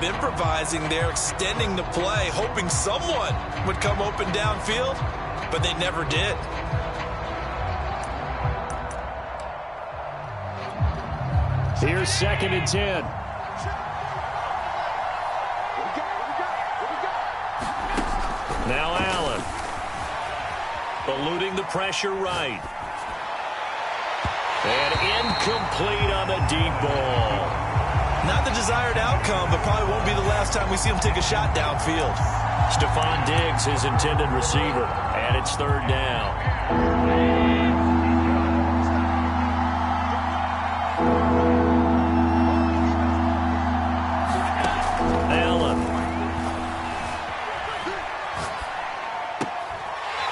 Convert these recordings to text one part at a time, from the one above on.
improvising there, extending the play, hoping someone would come open downfield, but they never did. Here's 2nd and 10. Now Allen. Eluding the pressure right. And incomplete on the deep ball. Not the desired outcome, but probably won't be the last time we see him take a shot downfield. Stephon Diggs, his intended receiver, and it's 3rd down. Allen.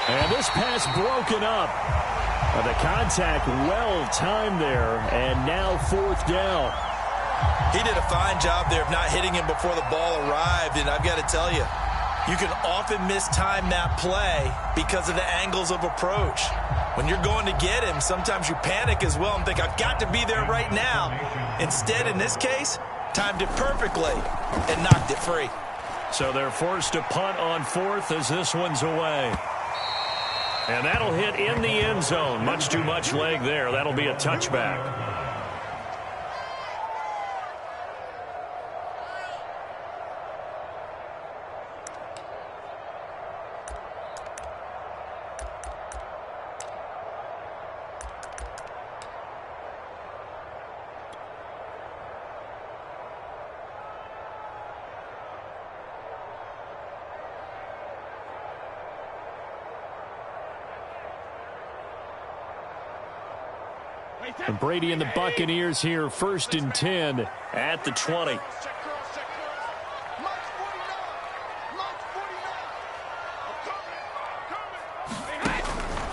And this pass broken up. The contact well timed there, and now 4th down. He did a fine job there of not hitting him before the ball arrived, and I've got to tell you, you can often mistime that play because of the angles of approach. When you're going to get him, sometimes you panic as well and think, I've got to be there right now. Instead, in this case, timed it perfectly and knocked it free. So they're forced to punt on 4th as this one's away. And that'll hit in the end zone. Much too much leg there. That'll be a touchback. And Brady and the Buccaneers here, 1st and 10 at the 20.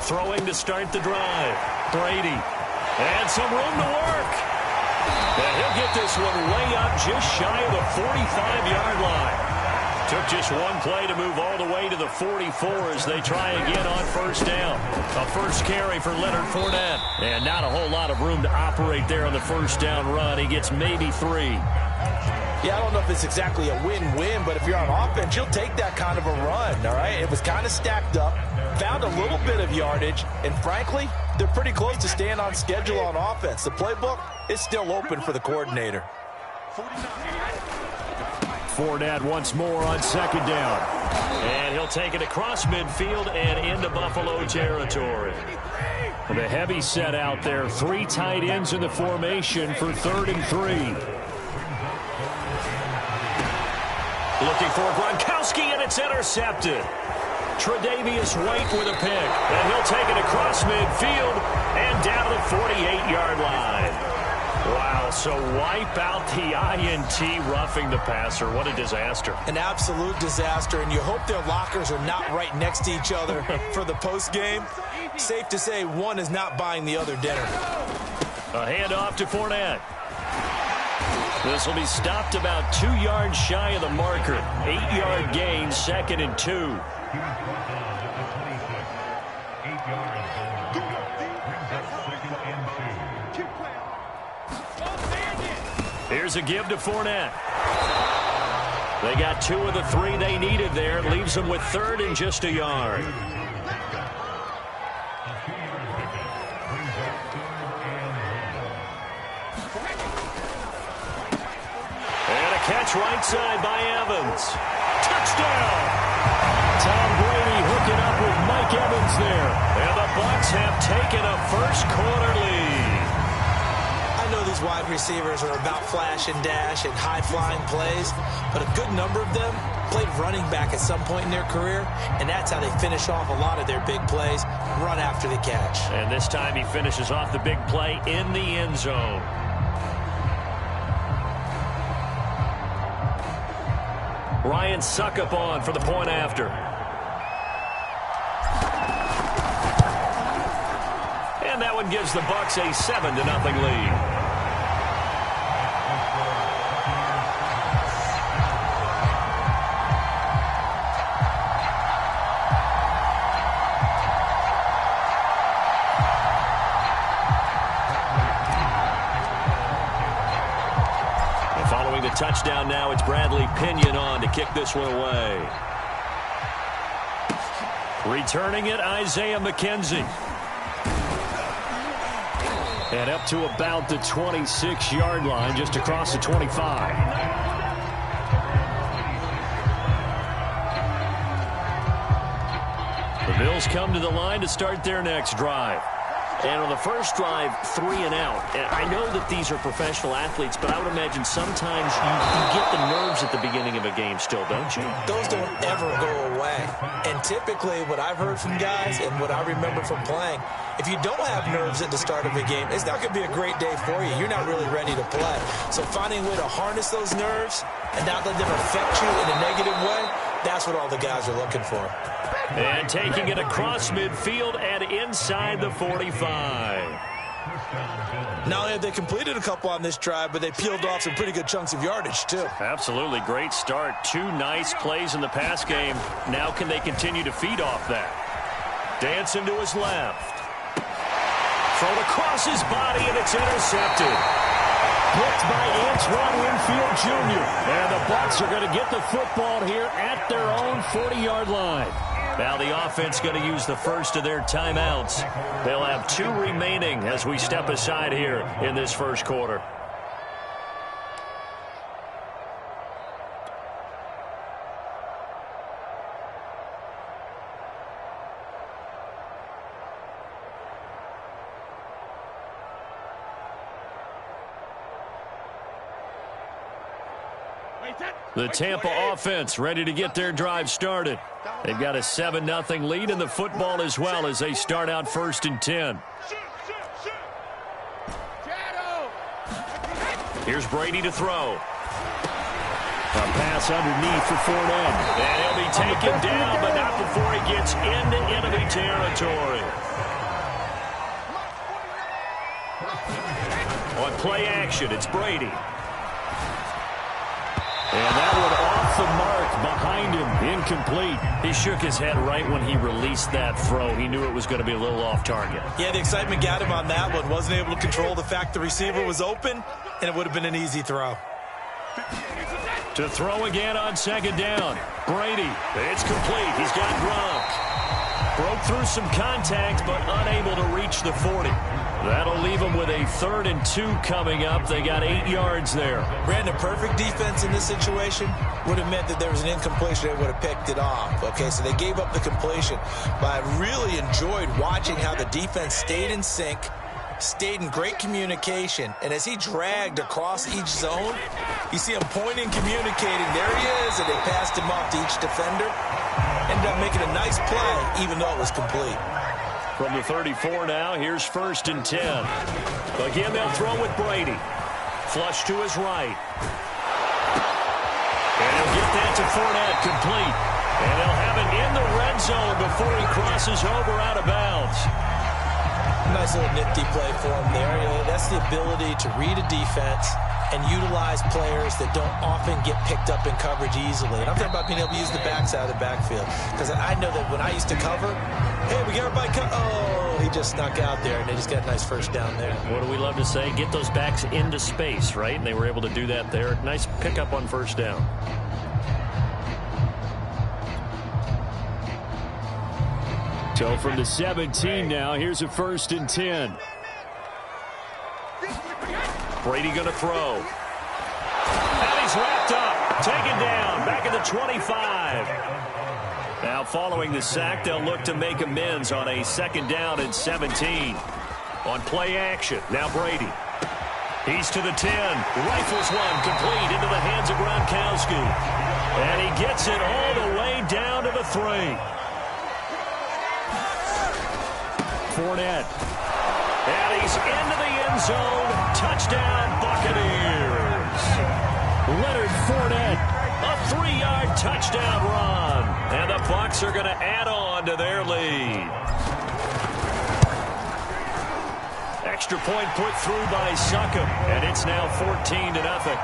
Throwing to start the drive. Brady. And some room to work. And he'll get this one way up just shy of the 45-yard line. Took just one play to move all the way to the 44 as they try again on 1st down. A first carry for Leonard Fournette. And not a whole lot of room to operate there on the 1st down run. He gets maybe 3. Yeah, I don't know if it's exactly a win-win, but if you're on offense, you'll take that kind of a run, all right? It was kind of stacked up, found a little bit of yardage, and frankly, they're pretty close to staying on schedule on offense. The playbook is still open for the coordinator. Fournette once more on 2nd down. And he'll take it across midfield and into Buffalo territory. The heavy set out there. 3 tight ends in the formation for 3rd and 3. Looking for Gronkowski, and it's intercepted. Tre'Davious White with a pick. And he'll take it across midfield and down to the 48-yard line. Wow, so wipe out the INT, roughing the passer. What a disaster. An absolute disaster, and you hope their lockers are not right next to each other for the postgame. Safe to say one is not buying the other dinner. A handoff to Fournette. This will be stopped about 2 yards shy of the marker. 8-yard gain, 2nd and 2. Here's a give to Fournette. They got 2 of the 3 they needed there. Leaves them with 3rd and just a yard. And a catch right side by Evans. Touchdown! Tom Brady hooking up with Mike Evans there. And the Bucs have taken a first-quarter lead. I know these wide receivers are about flash and dash and high-flying plays, but a good number of them played running back at some point in their career, and that's how they finish off a lot of their big plays, run after the catch. And this time he finishes off the big play in the end zone. Ryan Suckup on for the point after. And that one gives the Bucs a 7-0 lead. Touchdown now, it's Bradley Pinion on to kick this one away. Returning it, Isaiah McKenzie. And up to about the 26-yard line, just across the 25. The Bills come to the line to start their next drive. And on the first drive, 3 and out. And I know that these are professional athletes, but I would imagine sometimes you get the nerves at the beginning of a game still, don't you? Those don't ever go away. And typically what I've heard from guys and what I remember from playing, if you don't have nerves at the start of a game, it's not going to be a great day for you. You're not really ready to play. So finding a way to harness those nerves and not let them affect you in a negative way, that's what all the guys are looking for. And taking it across midfield and inside the 45. Not only have they completed a couple on this drive, but they peeled off some pretty good chunks of yardage, too. Absolutely. Great start. 2 nice plays in the pass game. Now can they continue to feed off that? Dancing to his left. Thrown across his body, and it's intercepted. Picked by Antoine Winfield Jr. And the Bucs are going to get the football here at their own 40-yard line. Now the offense going to use the first of their timeouts. They'll have 2 remaining as we step aside here in this first quarter. The Tampa offense ready to get their drive started. They've got a 7-0 lead in the football as well as they start out 1st and 10. Here's Brady to throw. A pass underneath for Fournette. And he'll be taken down, but not before he gets into enemy territory. On play action, it's Brady. And that one off the mark behind him, incomplete. He shook his head right when he released that throw. He knew it was going to be a little off target. Yeah, the excitement got him on that one. Wasn't able to control the fact the receiver was open, and it would have been an easy throw. To throw again on 2nd down. Brady, it's complete. He's got Gronk. Broke through some contact, but unable to reach the 40. That'll leave them with a 3rd and 2 coming up. They got 8 yards there. Brandon, perfect defense in this situation would have meant that there was an incompletion. They would have picked it off. Okay, so they gave up the completion. But I really enjoyed watching how the defense stayed in sync, stayed in great communication. And as he dragged across each zone, you see him pointing, communicating. There he is, and they passed him off to each defender. Ended up making a nice play, even though it was complete. From the 34 now, here's 1st and 10. Again, they'll throw with Brady. Flush to his right. And he'll get that to Fournette, complete. And they'll have it in the red zone before he crosses over out of bounds. Nice little nifty play for him there. That's the ability to read a defense and utilize players that don't often get picked up in coverage easily. And I'm talking about being able to use the backside of the backfield. Because I know that when I used to cover, hey, we got everybody oh, he just snuck out there, and they just got a nice first down there. What do we love to say? Get those backs into space, right? And they were able to do that there. Nice pickup on 1st down. So from the 17 now, here's a 1st and 10. Brady going to throw. And he's wrapped up. Taken down. Back at the 25. Now following the sack, they'll look to make amends on a 2nd down and 17. On play action. Now Brady. He's to the 10. Rifles one. Complete into the hands of Gronkowski. And he gets it all the way down to the 3. Fournette. And he's into the end zone. Touchdown, Buccaneers. Leonard Fournette, a 3-yard touchdown run. And the Bucs are going to add on to their lead. Extra point put through by Succop, and it's now 14-0.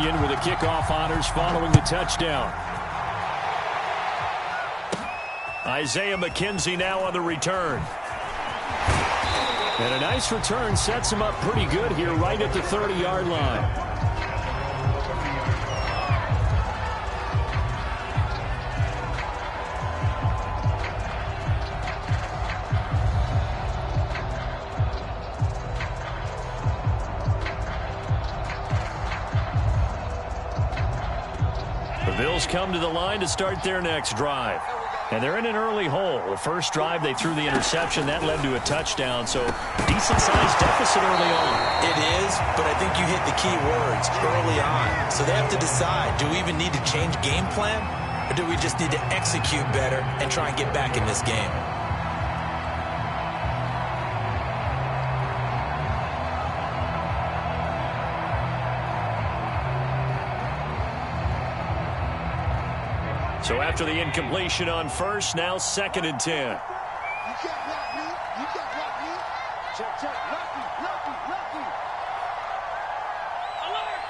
Union with the kickoff honors following the touchdown. Isaiah McKenzie now on the return. And a nice return sets him up pretty good here right at the 30-yard line. The Bills come to the line to start their next drive. And they're in an early hole. The first drive, they threw the interception. That led to a touchdown, so decent-sized deficit early on. It is, but I think you hit the key words early on. So they have to decide, do we even need to change game plan, or do we just need to execute better and try and get back in this game? So after the incompletion on first, now 2nd and 10. You can't block me. You can't block me. Check, check. Lucky. Alert!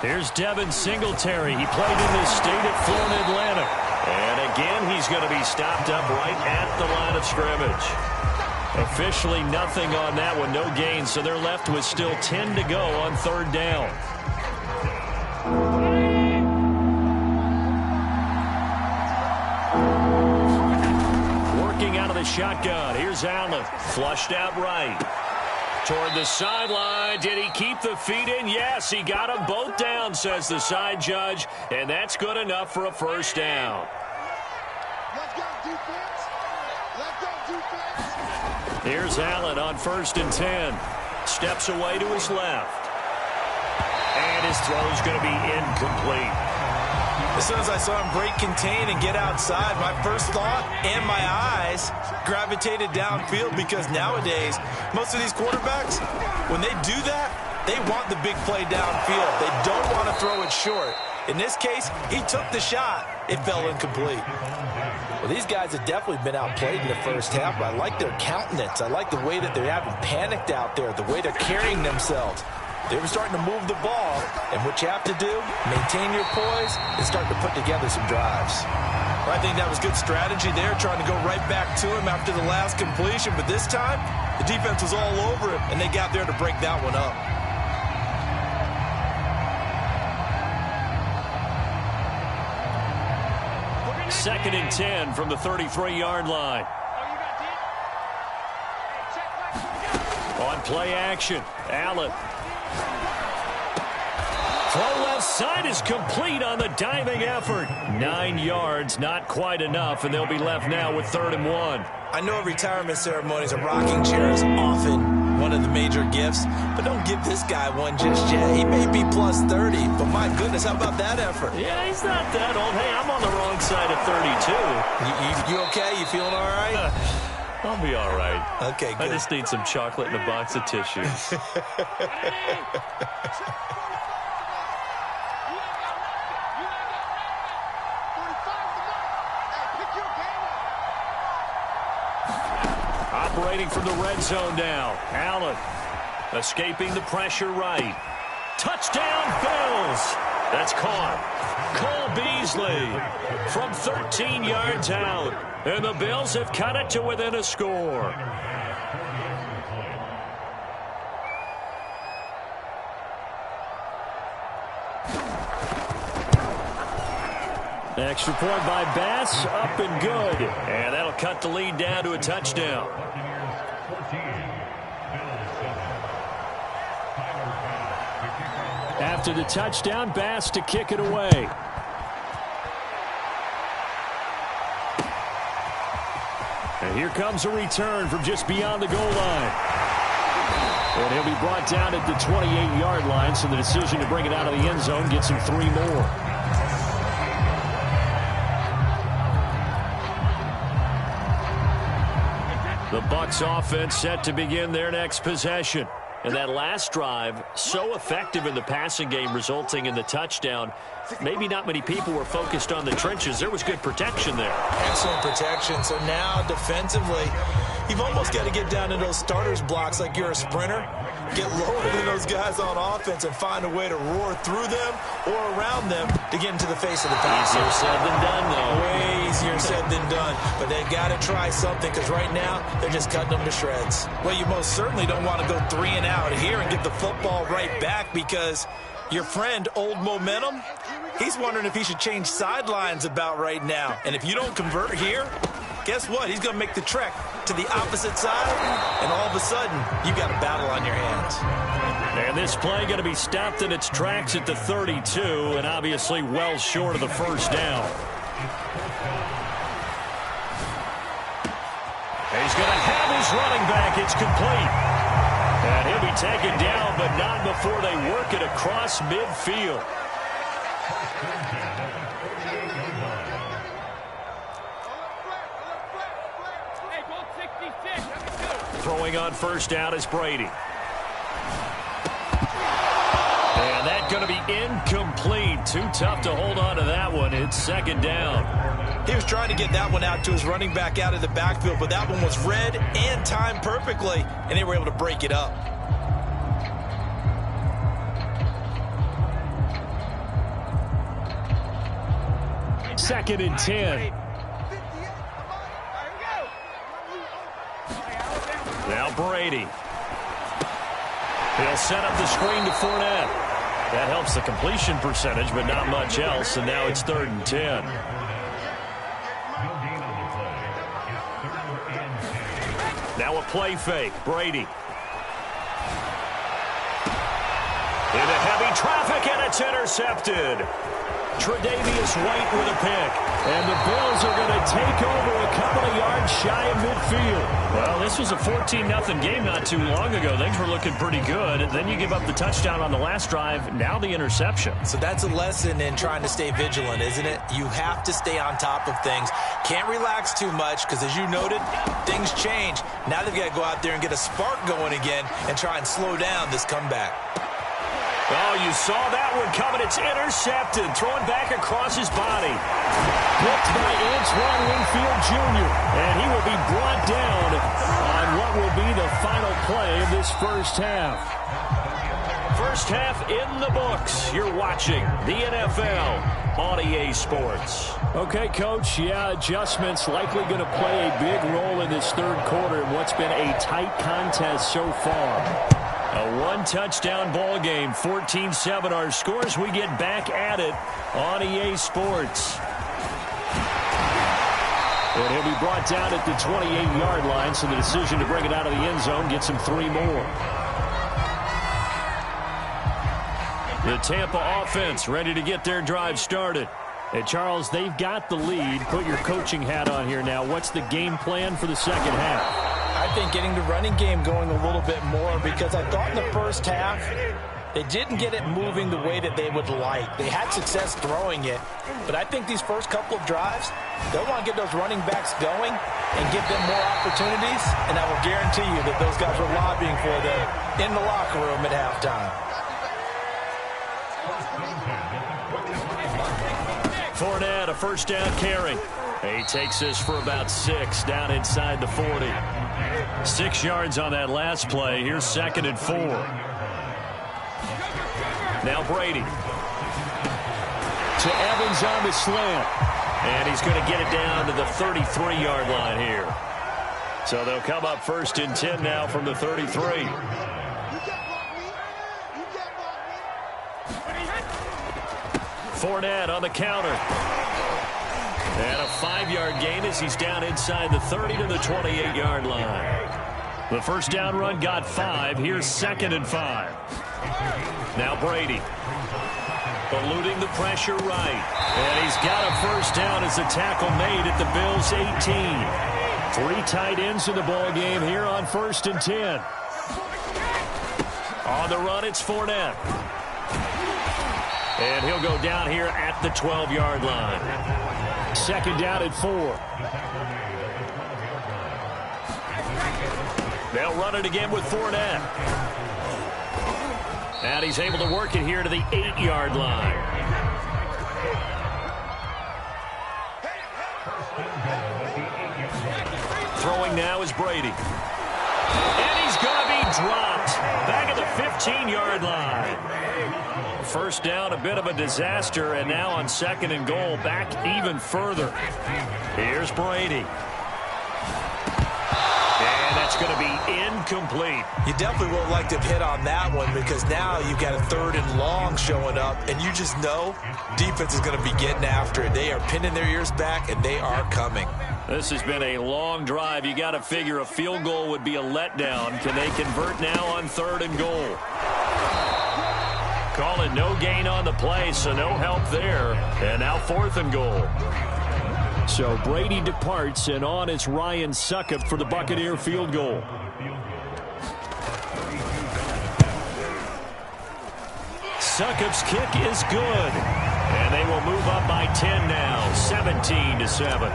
Here's Devin Singletary. He played in this state at Florida Atlantic. And again, he's going to be stopped up right at the line of scrimmage. Officially nothing on that one, no gain. So they're left with still 10 to go on 3rd down. Working out of the shotgun. Here's Allen. Flushed out right. Toward the sideline. Did he keep the feet in? Yes, he got them both down, says the side judge. And that's good enough for a first down. Let's go, defense. Let's go, defense. Here's Allen on 1st and 10. Steps away to his left. And his throw's going to be incomplete. As soon as I saw him break contain and get outside, my first thought and my eyes gravitated downfield, because nowadays, most of these quarterbacks, when they do that, they want the big play downfield. They don't want to throw it short. In this case, he took the shot. It fell incomplete. Well, these guys have definitely been outplayed in the first half, but I like their countenance. I like the way that they're having panicked out there, the way they're carrying themselves. They were starting to move the ball, and what you have to do, maintain your poise, and start to put together some drives. Well, I think that was good strategy there, trying to go right back to him after the last completion, but this time, the defense was all over it, and they got there to break that one up. Second and 10 from the 33-yard line. On play action, Allen. Throw left side is complete on the diving effort. 9 yards, not quite enough, and they'll be left now with 3rd and 1. I know retirement ceremonies, a rocking chair is often one of the major gifts, but don't give this guy one just yet. He may be plus 30, but my goodness, how about that effort? Yeah, he's not that old. Hey, I'm on the wrong side of 32. You okay? You feeling all right? I'll be all right. Okay, good. I just need some chocolate and a box of tissues. Operating from the red zone now. Allen escaping the pressure right. Touchdown, Bills. That's caught. Cole Beasley from 13 yards out. And the Bills have cut it to within a score. Extra point by Bass, up and good. And that'll cut the lead down to a touchdown. After the touchdown, Bass to kick it away. And here comes a return from just beyond the goal line. And he'll be brought down at the 28-yard line, so the decision to bring it out of the end zone gets him 3 more. The Bucs offense set to begin their next possession. And that last drive, so effective in the passing game, resulting in the touchdown. Maybe not many people were focused on the trenches. There was good protection there. Excellent protection. So now, defensively, you've almost got to get down to those starters blocks like you're a sprinter get lower than those guys on offense and find a way to roar through them or around them to get into the face of the pass. Easier said than done, though. Way easier said than done. But they've got to try something because right now they're just cutting them to shreds. Well, you most certainly don't want to go 3 and out here and get the football right back because your friend, Old Momentum, he's wondering if he should change sidelines about right now. And if you don't convert here, guess what? He's going to make the trek to the opposite side, and all of a sudden, you've got a battle on your hands. And this play going to be stopped in its tracks at the 32, and obviously well short of the first down. He's going to have his running back. It's complete. And he'll be taken down, but not before they work it across midfield. Throwing on first down is Brady. And that's going to be incomplete. Too tough to hold on to that one. It's second down. He was trying to get that one out to his running back out of the backfield, but that one was read and timed perfectly, and they were able to break it up. Second and 10. Now Brady. He'll set up the screen to Fournette. That helps the completion percentage, but not much else, and now it's 3rd and 10. Now a play fake. Brady. Into heavy traffic, and it's intercepted. Tre'Davious White with a pick. And the Bills are going to take over a couple of yards shy of midfield. Well, this was a 14-0 game not too long ago. Things were looking pretty good. And then you give up the touchdown on the last drive. Now the interception. So that's a lesson in trying to stay vigilant, isn't it? You have to stay on top of things. Can't relax too much because, as you noted, things change. Now they've got to go out there and get a spark going again and try and slow down this comeback. Oh, you saw that one coming. It's intercepted. Thrown back across his body. Picked by Antoine Winfield Jr. And he will be brought down on what will be the final play of this first half. First half in the books. You're watching the NFL on EA Sports. Okay, Coach. Yeah, adjustments likely going to play a big role in this third quarter in what's been a tight contest so far. A one-touchdown ball game, 14-7 our scores. We get back at it on EA Sports. And he'll be brought down at the 28-yard line, so the decision to bring it out of the end zone gets him 3 more. The Tampa offense ready to get their drive started. And Charles, they've got the lead. Put your coaching hat on here now. What's the game plan for the second half? I think getting the running game going a little bit more because I thought in the first half they didn't get it moving the way that they would like. They had success throwing it, but I think these first couple of drives, they'll want to get those running backs going and give them more opportunities, and I will guarantee you that those guys were lobbying for them in the locker room at halftime. Fournette, a first down carry. He takes this for about 6 down inside the 40. 6 yards on that last play. Here's 2nd and 4. Now Brady. To Evans on the slant. And he's going to get it down to the 33-yard line here. So they'll come up 1st and 10 now from the 33. Fournette on the counter. And a 5-yard gain as he's down inside the 30 to the 28-yard line. The first down run got 5. Here's 2nd and 5. Now Brady. Eluding the pressure right. And he's got a first down as the tackle made at the Bills' 18. 3 tight ends in the ball game here on 1st and 10. On the run, it's Fournette. And he'll go down here at the 12-yard line. 2nd down and 4. They'll run it again with Fournette. And he's able to work it here to the 8-yard line. Throwing now is Brady. And he's going to be dropped. Back at the 15-yard line. First down, a bit of a disaster, and now on 2nd and goal, back even further. Here's Brady. And that's going to be incomplete. You definitely would have liked to have hit on that one because now you've got a 3rd and long showing up, and you just know defense is going to be getting after it. They are pinning their ears back, and they are coming. This has been a long drive. You got to figure a field goal would be a letdown. Can they convert now on 3rd and goal? Call it no gain on the play, so no help there. And now 4th and goal. So Brady departs, and on is Ryan Succop for the Buccaneer field goal. Succop's kick is good. And they will move up by 10 now, 17-7.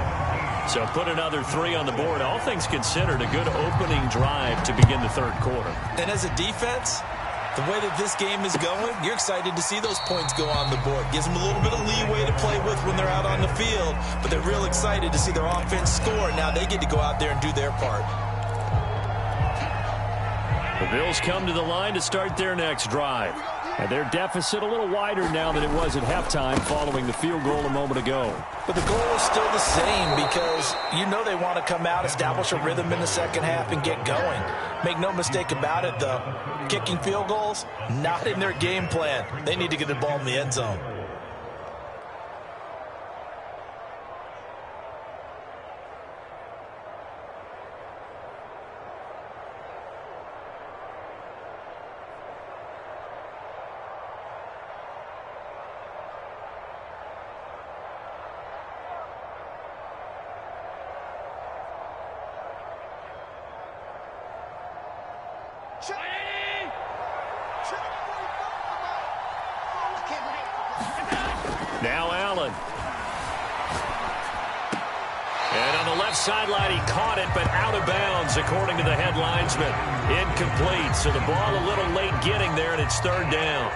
So put another 3 on the board. All things considered, a good opening drive to begin the 3rd quarter. And as a defense, the way that this game is going, you're excited to see those points go on the board. Gives them a little bit of leeway to play with when they're out on the field, but they're real excited to see their offense score. Now they get to go out there and do their part. The Bills come to the line to start their next drive. And their deficit a little wider now than it was at halftime following the field goal a moment ago. But the goal is still the same because you know they want to come out, establish a rhythm in the second half, and get going. Make no mistake about it, though. Kicking field goals, not in their game plan. They need to get the ball in the end zone. Now Allen. And on the left sideline, he caught it, but out of bounds, according to the head linesman. Incomplete, so the ball a little late getting there, and it's 3rd down.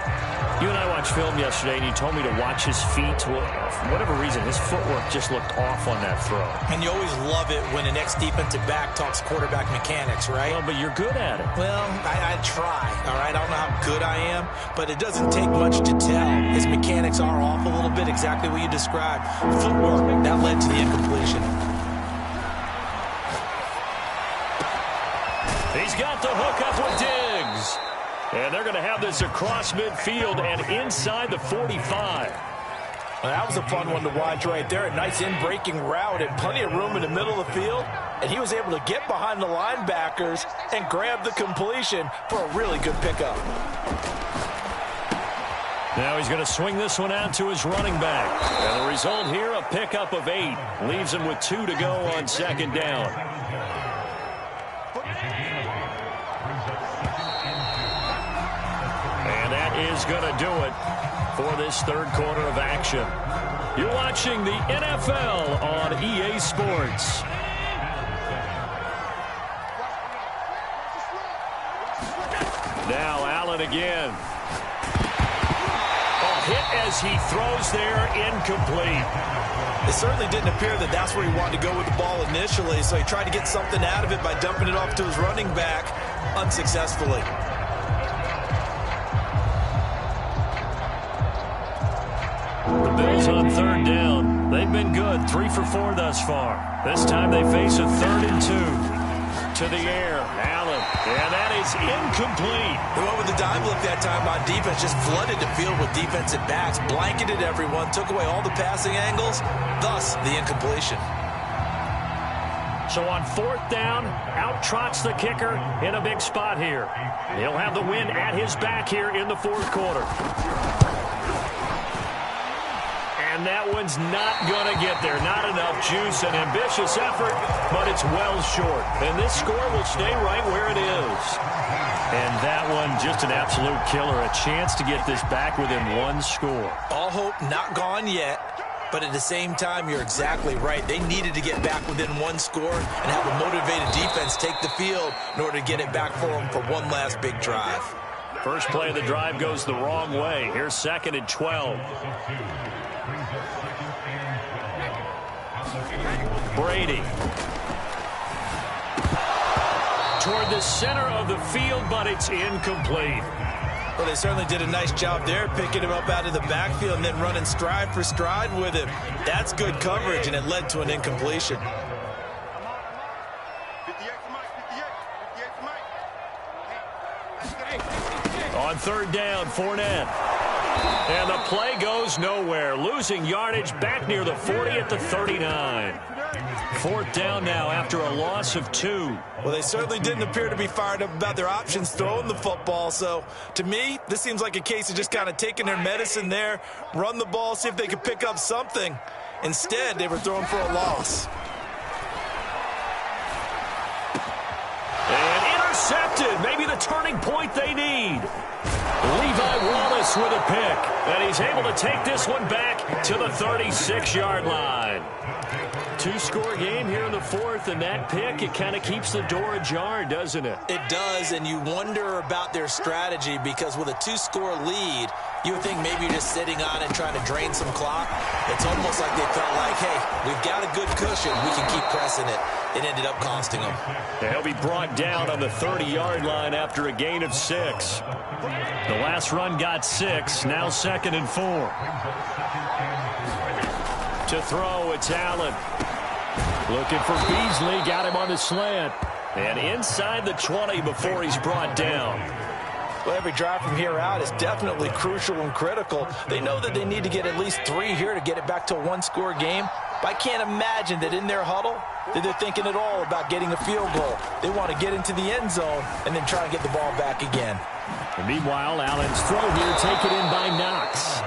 You and I watched film yesterday, and you told me to watch his feet. Well, for whatever reason, his footwork just looked off on that throw. And you always love it when an ex-defensive back talks quarterback mechanics, right? Well, but you're good at it. Well, I try, all right? I don't know how good I am, but it doesn't take much to tell. His mechanics are off a little bit, exactly what you described. Footwork, that led to the incompletion. He's got the hook up with Diggs. And they're going to have this across midfield and inside the 45. Well, that was a fun one to watch right there. A nice in-breaking route and plenty of room in the middle of the field. And he was able to get behind the linebackers and grab the completion for a really good pickup. Now he's going to swing this one out to his running back. And the result here, a pickup of 8. Leaves him with 2 to go on 2nd down. And that is going to do it for this 3rd quarter of action. You're watching the NFL on EA Sports. Now Allen again. Hit as he throws there, incomplete. It certainly didn't appear that that's where he wanted to go with the ball initially, so he tried to get something out of it by dumping it off to his running back unsuccessfully. The Bills on 3rd down. They've been good, 3 for 4 thus far. This time they face a 3rd and 2. To the air, Allen, and that is incomplete. They went with the dime look that time on defense, just flooded the field with defensive backs, blanketed everyone, took away all the passing angles, thus the incompletion. So on 4th down, out trots the kicker in a big spot here. He'll have the wind at his back here in the 4th quarter. And that one's not going to get there. Not enough juice, an ambitious effort, but it's well short. And this score will stay right where it is. And that one, just an absolute killer. A chance to get this back within 1 score. All hope not gone yet, but at the same time, you're exactly right. They needed to get back within 1 score and have a motivated defense take the field in order to get it back for them for one last big drive. First play of the drive goes the wrong way. Here's 2nd and 12. Brady. toward the center of the field, but it's incomplete. Well, they certainly did a nice job there, picking him up out of the backfield and then running stride for stride with him. That's good coverage, and it led to an incompletion. On third down, Fournette. And the play goes nowhere. Losing yardage back near the 40 at the 39. Fourth down now after a loss of 2. Well, they certainly didn't appear to be fired up about their options throwing the football. So, to me, this seems like a case of just kind of taking their medicine there, run the ball, see if they could pick up something. Instead, they were throwing for a loss. And intercepted. Maybe the turning point they need. Levi Wallace with a pick. And he's able to take this one back to the 36-yard line. Two-score game here in the fourth, and that pick, it kind of keeps the door ajar, doesn't it? It does, and you wonder about their strategy because with a two-score lead, you would think maybe you're just sitting on it trying to drain some clock. It's almost like they felt like, hey, we've got a good cushion. We can keep pressing it. It ended up costing them. They'll be brought down on the 30-yard line after a gain of 6. The last run got 6, now 2nd and 4. To throw, it's Allen. Looking for Beasley, got him on the slant. And inside the 20 before he's brought down. Well, every drive from here out is definitely crucial and critical. They know that they need to get at least 3 here to get it back to a one-score game. But I can't imagine that in their huddle that they're thinking at all about getting a field goal. They want to get into the end zone and then try and get the ball back again. And meanwhile, Allen's throw here taken in by Knox.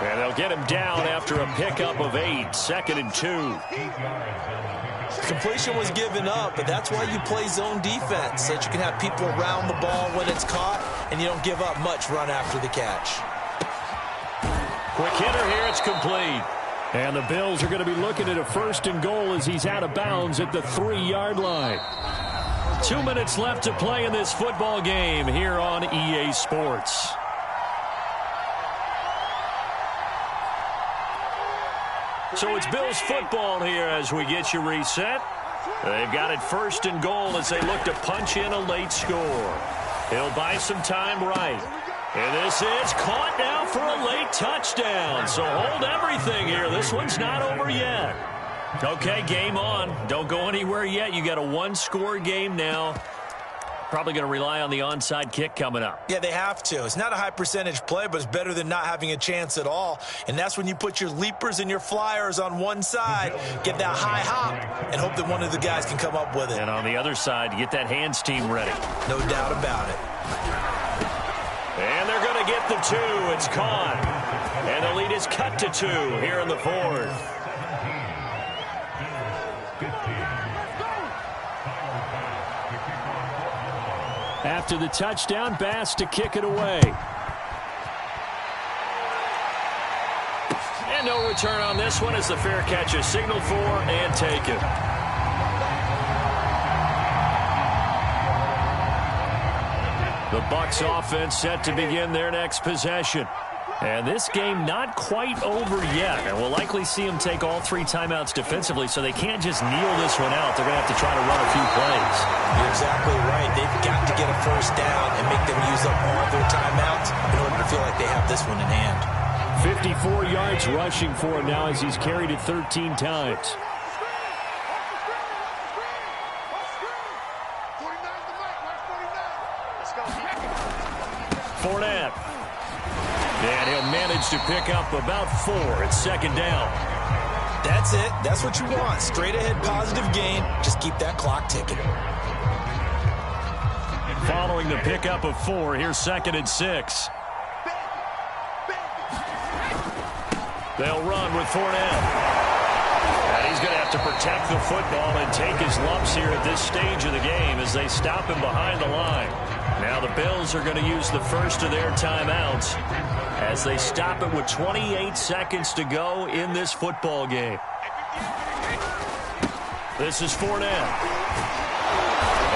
And they'll get him down after a pickup of 8, 2nd and 2. Completion was given up, but that's why you play zone defense, so that you can have people around the ball when it's caught, and you don't give up much run after the catch. Quick hitter here, it's complete. And the Bills are going to be looking at a 1st and goal as he's out of bounds at the 3-yard line. 2 minutes left to play in this football game here on EA Sports. So it's Bills football here as we get you reset. They've got it 1st and goal as they look to punch in a late score. He'll buy some time right. And this is caught now for a late touchdown. So hold everything here. This one's not over yet. Okay, game on. Don't go anywhere yet. You got a one-score game now. Probably going to rely on the onside kick coming up. Yeah, they have to. It's not a high percentage play, but it's better than not having a chance at all. And that's when you put your leapers and your flyers on one side, get that high hop, and hope that one of the guys can come up with it. And on the other side, get that hands team ready. No doubt about it. And they're going to get the 2. It's caught. And the lead is cut to 2 here in the fourth. After the touchdown, Bass to kick it away. And no return on this one as the fair catch is signaled for and taken. The Bucs offense set to begin their next possession. And this game not quite over yet. And we'll likely see them take all 3 timeouts defensively, so they can't just kneel this one out. They're going to have to try to run a few plays. You're exactly right. They've got to get a 1st down and make them use up all their timeouts in order to feel like they have this one in hand. 54 yards rushing for him now as he's carried it 13 times. Fournette. And he'll manage to pick up about 4 at 2nd down. That's it. That's what you want. Straight ahead positive gain. Just keep that clock ticking. Following the pickup of 4, here's 2nd and 6. They'll run with Fournette. And he's going to have to protect the football and take his lumps here at this stage of the game as they stop him behind the line. Now the Bills are going to use the first of their timeouts as they stop it with 28 seconds to go in this football game. This is Fournette.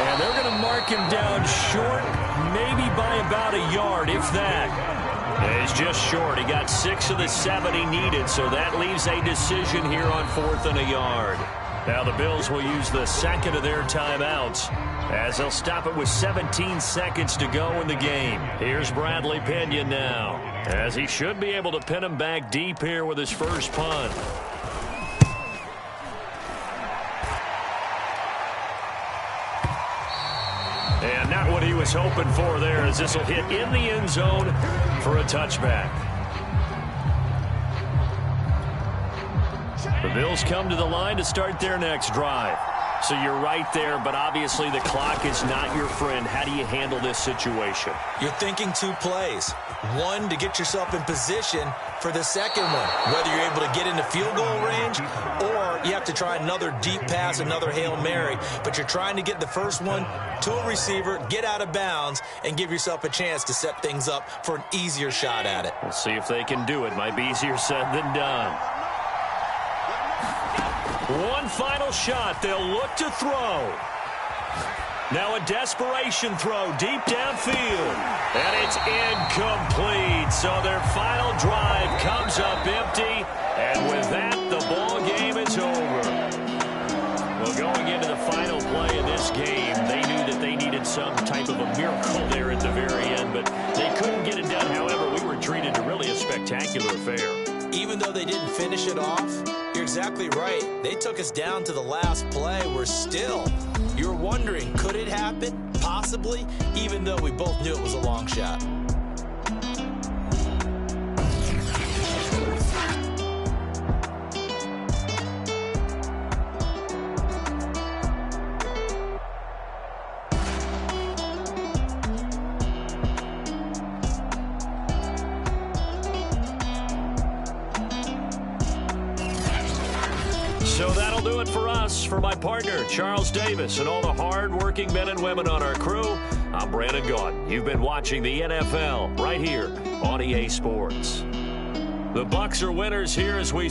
And they're going to mark him down short, maybe by about a yard, if that. He's just short. He got 6 of the 7 he needed, so that leaves a decision here on 4th and a yard. Now the Bills will use the second of their timeouts as they'll stop it with 17 seconds to go in the game. Here's Bradley Pinion now, as he should be able to pin him back deep here with his first punt. And not what he was hoping for there, as this will hit in the end zone for a touchback. The Bills come to the line to start their next drive. So you're right there, but obviously the clock is not your friend. How do you handle this situation? You're thinking 2 plays. One, to get yourself in position for the second one, whether you're able to get into field goal range or you have to try another deep pass, another Hail Mary. But you're trying to get the first one to a receiver, get out of bounds, and give yourself a chance to set things up for an easier shot at it. We'll see if they can do it. Might be easier said than done. One final shot. They'll look to throw. Now a desperation throw deep downfield. And it's incomplete. So their final drive comes up empty. And with that, the ball game is over. Well, going into the final play in this game, they knew that they needed some type of a miracle there at the very end. But they couldn't get it done. However, we were treated to really a spectacular affair. Even though they didn't finish it off, you're exactly right. They took us down to the last play. We're still, you're wondering, could it happen? Possibly, even though we both knew it was a long shot. So that'll do it for us. For my partner, Charles Davis, and all the hard-working men and women on our crew, I'm Brandon Gaudin. You've been watching the NFL right here on EA Sports. The Bucs are winners here as we